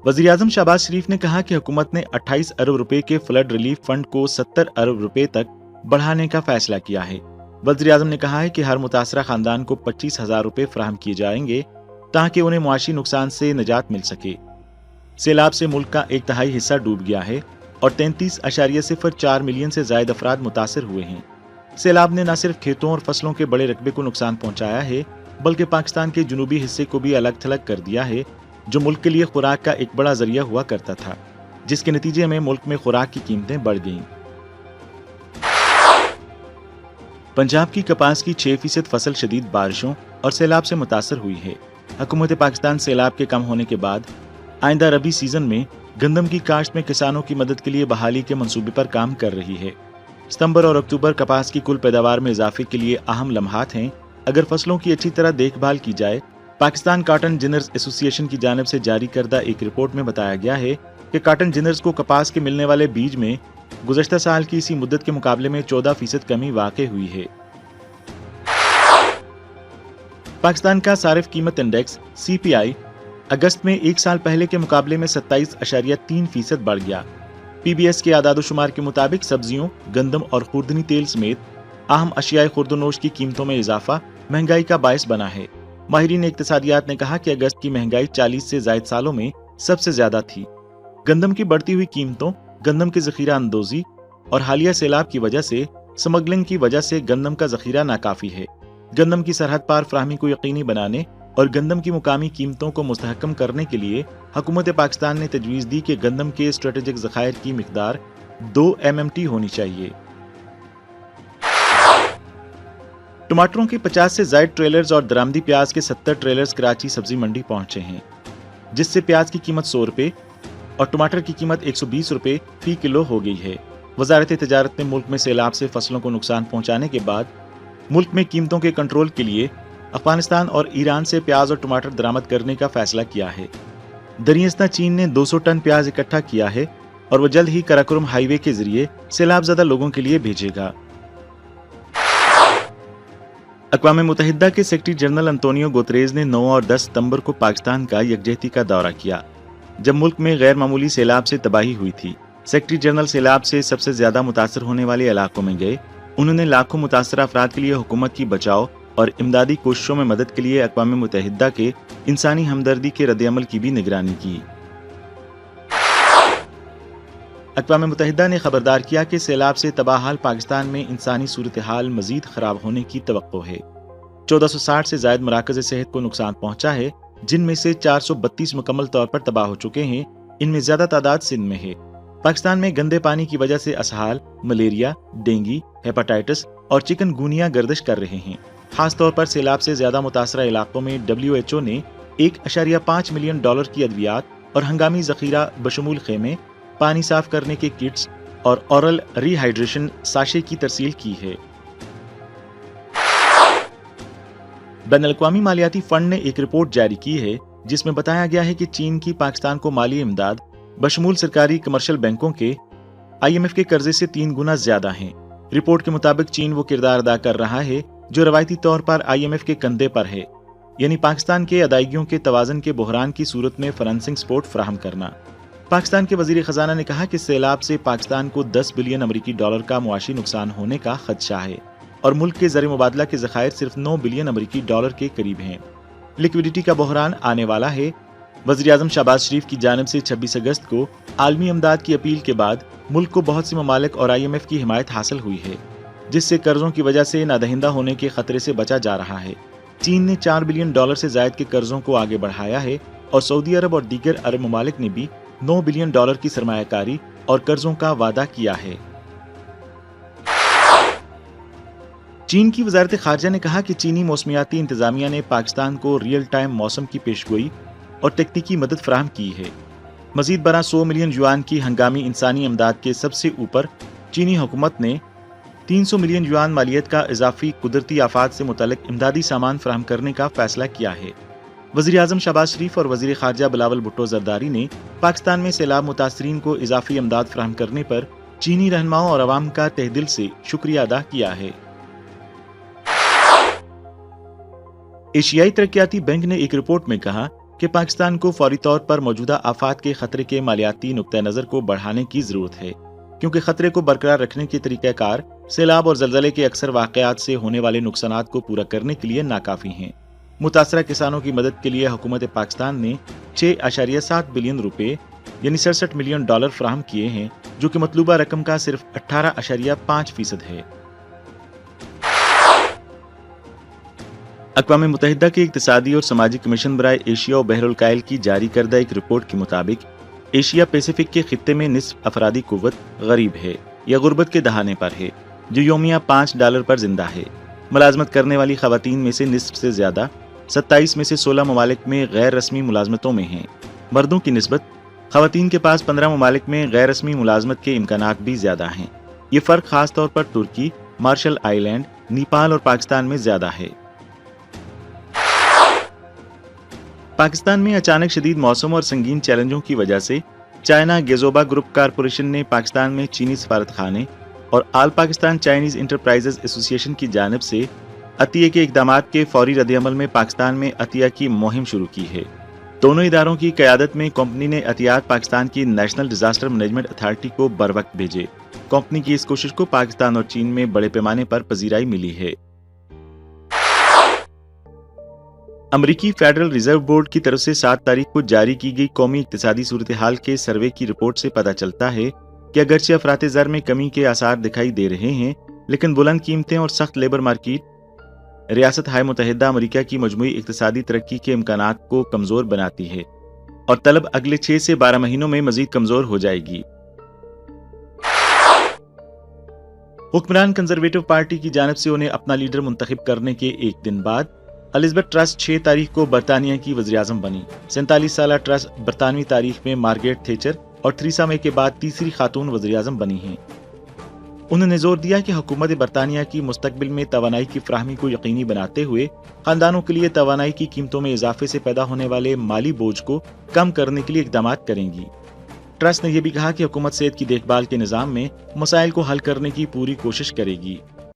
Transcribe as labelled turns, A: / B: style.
A: वज़ीर आज़म शहबाज शरीफ ने कहा कि हुकूमत ने 28 अरब रुपए के फ्लड रिलीफ फंड को 70 अरब रुपए तक बढ़ाने का फैसला किया है। वज़ीर आज़म ने कहा है कि हर मुतासरा खानदान को 25,000 रुपए फराहम किए जाएंगे ताकि उन्हें मुआशी नुकसान से निजात मिल सके। सैलाब से मुल्क का 1/3 हिस्सा डूब गया है और 33.04 मिलियन से ज्यादा अफराद मुतासर हुए हैं। सैलाब ने न सिर्फ खेतों और फसलों के बड़े रकबे को नुकसान पहुंचाया है बल्कि पाकिस्तान के जुनूबी हिस्से को भी अलग थलग कर दिया है, जो मुल्क के लिए खुराक का एक बड़ा जरिया हुआ करता था, जिसके नतीजे में मुल्क में खुराक की कीमतें बढ़ गईं। पंजाब की कपास की 6% फसल शदीद बारिशों और सैलाब से मुतासर हुई है। हुकूमत पाकिस्तान सैलाब के कम होने के बाद आइंदा रबी सीजन में गंदम की काश्त में किसानों की मदद के लिए बहाली के मंसूबे पर काम कर रही है। सितंबर और अक्टूबर कपास की कुल पैदावार में इजाफे के लिए अहम लम्हात हैं। अगर फसलों की अच्छी तरह देखभाल की जाए। पाकिस्तान कॉटन जिनर्स एसोसिएशन की जानिब से जारी करदा एक रिपोर्ट में बताया गया है कि कॉटन जिनर्स को कपास के मिलने वाले बीज में गुज़श्ता साल की इसी मुद्दत के मुकाबले में 14% कमी वाक़ई हुई है। पाकिस्तान का सारिफ कीमत इंडेक्स CPI अगस्त में एक साल पहले के मुकाबले में 27.3% बढ़ गया। PBS के आदादोशुमार के मुताबिक सब्जियों, गंदम और खुर्दनी तेल समेत अहम अशियाए खुर्दनोश की कीमतों में इजाफा महंगाई का बायस बना है। माहिरीन इक्तिसादियात ने कहा कि अगस्त की महंगाई 40 से ज्यादा सालों में सबसे ज्यादा थी। गंदम की बढ़ती हुई कीमतों, गंदम के जखीरा अंदोजी और हालिया सैलाब की वजह से स्मगलिंग की वजह से गंदम का जखीरा नाकाफी है। गंदम की सरहद पार फराहमी को यकीनी बनाने और गंदम की मुकामी कीमतों को मुस्तहकम करने के लिए हुकूमत पाकिस्तान ने तजवीज़ दी कि गंदम के स्ट्रेटेजिक ज़खायर की मिकदार 2 MMT होनी चाहिए। टमाटरों के 50 से ज्यादा ट्रेलर्स और दरामदी प्याज के 70 ट्रेलर्स कराची सब्जी मंडी पहुंचे हैं, जिससे प्याज की कीमत 100 रुपए और टमाटर की कीमत 120 रुपए फी किलो हो गई है। वजारत तिजारत ने मुल्क में सैलाब से फसलों को नुकसान पहुंचाने के बाद मुल्क में कीमतों के कंट्रोल के लिए अफगानिस्तान और ईरान से प्याज और टमाटर दरामद करने का फैसला किया है। दरियास्ता चीन ने 200 टन प्याज इकट्ठा किया है और वह जल्द ही कराकोरम हाईवे के जरिए सैलाबज़दा लोगों के लिए भेजेगा। अक़वाम मुत्तहिदा के सेक्रेटरी जनरल अंतोनियो गुतरेज़ ने 9 और 10 सितंबर को पाकिस्तान का यकजहती का दौरा किया, जब मुल्क में गैर मामूली सैलाब से तबाही हुई थी। सेक्रेटरी जनरल सैलाब से सबसे ज्यादा मुतासर होने वाले इलाकों में गए। उन्होंने लाखों मुतासरा अफराद के लिए हुकूमत की बचाव और इमदादी कोशिशों में मदद के लिए अक़वाम मुत्तहिदा के इंसानी हमदर्दी के रद्द-ए-अमल की भी निगरानी की। अक़वाम मुत्तहिदा ने खबरदार किया कि सैलाब से तबाहाल पाकिस्तान में इंसानी सूरत हाल मजीद खराब होने की तवक्को है। 1460 से ज्यादा मराकज़ सेहत को नुकसान पहुंचा है, जिनमें से 432 मुकम्मल तौर पर तबाह हो चुके हैं। इनमें ज्यादा तादाद सिंध में है। पाकिस्तान में गंदे पानी की वजह से असहाल, मलेरिया, डेंगू, हेपेटाइटिस और चिकनगुनिया गर्दिश कर रहे हैं। खासतौर पर सैलाब से ज्यादा मुतासरा इलाकों में WHO ने $1.5 मिलियन की अद्वियात और हंगामी जखीरा बशमूल खेमे, पानी साफ करने के किट्स और औरल रिहाइड्रेशन साशे की तरसील की है। बैनुल-अक़वामी मालियाती फंड ने एक रिपोर्ट जारी की है जिसमें बताया गया है कि चीन की पाकिस्तान को माली इमदाद बशमूल सरकारी कमर्शियल बैंकों के IMF के कर्जे से 3 गुना ज्यादा है। रिपोर्ट के मुताबिक चीन वो किरदार अदा कर रहा है जो रवायती तौर पर IMF के कंधे पर है, यानी पाकिस्तान के अदायगियों के तवाज़न के बहरान की सूरत में फाइनेंसिंग सपोर्ट फराहम करना। पाकिस्तान के वजीर खजाना ने कहा कि सैलाब से पाकिस्तान को $10 बिलियन का मुआशी नुकसान होने का खदशा है और मुल्क के ज़र मुबादला के ज़खायर सिर्फ $9 बिलियन के करीब हैं। लिक्विडिटी का बहरान आने वाला है। वज़ीर आज़म शहबाज शरीफ की जानिब से 26 अगस्त को आलमी इमदाद की अपील के बाद मुल्क को बहुत सी ममालिक और IMF की हिमायत हासिल हुई है, जिससे कर्जों की वजह से नादहिंदा होने के खतरे से बचा जा रहा है। चीन ने $4 बिलियन से जायद के कर्जों को आगे बढ़ाया है और सऊदी अरब और दीगर अरब ममालिक ने भी $9 बिलियन की सरमायाकारी और कर्जों का वादा किया है। चीन की वजारत खारजा ने कहा कि चीनी मौसमियाती इंतजामिया ने पाकिस्तान को रियल टाइम मौसम की पेशगोई और तकनीकी मदद फराहम की है। मजीद बरा 100 मिलियन युआन की हंगामी इंसानी इमदाद के सबसे ऊपर चीनी हुकूमत ने 300 मिलियन युआन मालियत का इजाफी कुदरती आफात से मुतल्लिक इमदादी सामान फराहम करने का फैसला किया है। वज़ीर आज़म शहबाज शरीफ और वज़ीर खारजा बिलावल भुट्टो ज़रदारी ने पाकिस्तान में सैलाब मुतासरीन को इजाफी इमदाद फराहम करने पर चीनी रहनुमाओं और अवाम का तहे दिल से शुक्रिया अदा किया है। एशियाई तरक्याती बैंक ने एक रिपोर्ट में कहा کہ پاکستان کو فوری طور پر موجودہ آفات کے خطرے کے مالیاتی نقطہ نظر کو بڑھانے کی ضرورت ہے، کیونکہ خطرے کو برقرار رکھنے کے طریقہ کار سیلاب اور زلزلے کے اکثر واقعات سے ہونے والے نقصانات کو پورا کرنے کے لیے ناکافی ہیں۔ متاثرہ کسانوں کی مدد کے لیے حکومت پاکستان نے 6.7 بلین روپے یعنی 67 ملین ڈالر فراہم کیے ہیں، جو کہ مطلوبہ رقم کا صرف 18.5% ہے۔ اقوام متحدہ کے اقتصادی اور سماجی کمیشن برائے ایشیا و بحر الکاہل کی جاری کردہ ایک رپورٹ کے مطابق ایشیا پیسیفک کے خطے میں نصف افرادی قوت غریب ہے یا غربت کے دہانے پر ہے، جو یومیہ $5 پر زندہ ہے۔ ملازمت کرنے والی خواتین میں سے نصف سے زیادہ 27 میں سے 16 ممالک میں غیر رسمی ملازمتوں میں ہیں۔ مردوں کی نسبت خواتین کے پاس 15 ممالک میں غیر رسمی ملازمت کے امکانات بھی زیادہ ہیں۔ یہ فرق خاص طور پر ترکی، مارشل آئی لینڈ، نیپال اور پاکستان میں زیادہ ہے۔ پاکستان میں اچانک شدید موسم اور سنگین چیلنجوں کی وجہ سے چائنا گیزوبا گروپ کارپوریشن نے پاکستان میں چینی سفارت خانے اور آل پاکستان چائنیز انٹرپرائزز ایسوسی ایشن کی جانب سے عطیے کے اقدامات کے فوری رد عمل میں پاکستان میں عطیہ کی مہم شروع کی ہے۔ دونوں اداروں کی قیادت میں کمپنی نے عطیات پاکستان کی نیشنل ڈیزاسٹر مینجمنٹ اتھارٹی کو بروقت بھیجے۔ کمپنی کی اس کوشش کو پاکستان اور چین میں بڑے پیمانے پر پذیرائی ملی ہے۔ امریکی فیڈرل ریزرو بورڈ کی طرف سے 7 تاریخ کو جاری کی گئی قومی اقتصادی صورتحال کے سروے کی رپورٹ سے پتہ چلتا ہے کہ اگرچہ افراط زر میں کمی کے آثار دکھائی دے رہے ہیں، لیکن بلند قیمتیں اور سخت لیبر مارکیٹ ریاست ہائے متحدہ امریکہ کی مجموعی اقتصادی ترقی کے امکانات کو کمزور بناتی ہے اور طلب اگلے 6 سے 12 مہینوں میں مزید کمزور ہو جائے گی۔ حکمران کنزرویٹو پارٹی کی جانب سے انہیں اپنا لیڈر منتخب کرنے کے ایک دن بعد الزبتھ ٹرس 6 تاریخ کو برطانیہ کی وزیر اعظم بنی۔ 47 سالہ ٹرس برطانوی تاریخ میں مارگریٹ تھیچر اور تھریسا مے کے بعد تیسری خاتون وزیر اعظم بنی ہیں۔ انہوں نے زور دیا کہ حکومت برطانیہ کی مستقبل میں توانائی کی فراہمی کو یقینی بناتے ہوئے خاندانوں کے لیے توانائی کی قیمتوں میں اضافے سے پیدا ہونے والے مالی بوجھ کو کم کرنے کے لیے اقدامات کریں گی۔ ٹرس نے یہ بھی کہا کہ حکومت صحت کی دیکھ بھال کے نظام میں مسائل کو حل کرنے کی پوری کوشش کرے گی۔